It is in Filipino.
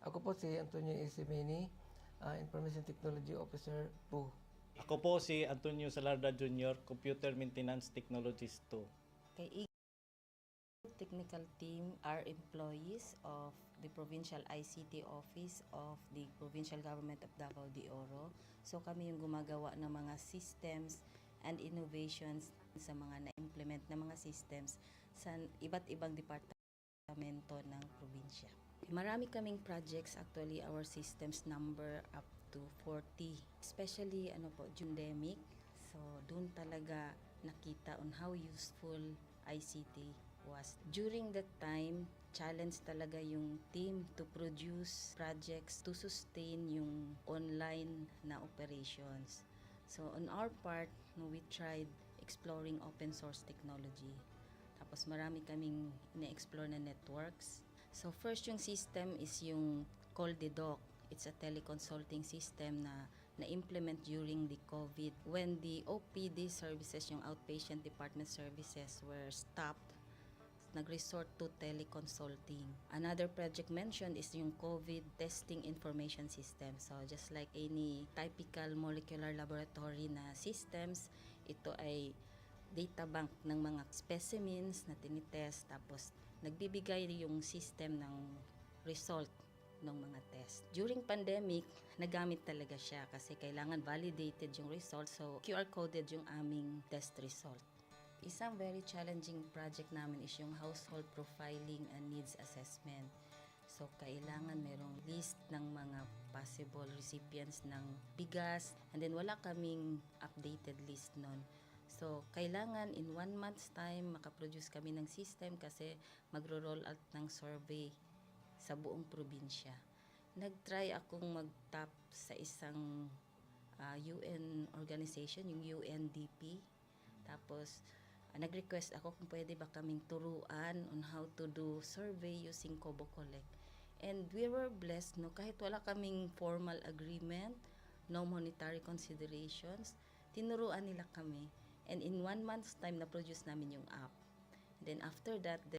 Ako po si Antonio Isimini, Information Technology Officer po. Ako po si Antonio Salarda Jr., Computer Maintenance Technologist 2. Kay technical team are employees of the Provincial ICT Office of the Provincial Government of Davao de Oro. So kami yung gumagawa ng mga systems and innovations sa mga na-implement na mga systems sa iba't ibang departamento ng probinsya. Marami kaming projects, actually our systems number up to 40. Especially pandemic. So doon talaga nakita on how useful ICT was. During that time, challenge talaga yung team to produce projects to sustain yung online na operations. So on our part, we tried exploring open source technology. Tapos marami kaming ina-explore na networks. So first yung system is yung CallDedoc. It's a teleconsulting system na na-implement during the COVID. When the OPD services, yung outpatient department services were stopped, nag-resort to teleconsulting. Another project mentioned is yung COVID testing information system. So just like any typical molecular laboratory na systems, ito ay data bank ng mga specimens na tinitest, tapos nagbibigay yung system ng result ng mga test. During pandemic, nagamit talaga siya kasi kailangan validated yung result, so QR coded yung aming test result. Isang very challenging project namin is yung household profiling and needs assessment. So, kailangan merong list ng mga possible recipients ng bigas, and then wala kaming updated list nun. So, kailangan in 1 month's time makaproduce kami ng system kasi magro-roll out ng survey sa buong probinsya. Nag-try akong mag-tap sa isang UN organization, yung UNDP. Tapos, nag-request ako kung pwede ba kaming turuan on how to do survey using Kobo Collect. And we were blessed, kahit wala kaming formal agreement, no monetary considerations, tinuruan nila kami. And in 1 month's time, na-produce namin yung app. Then after that,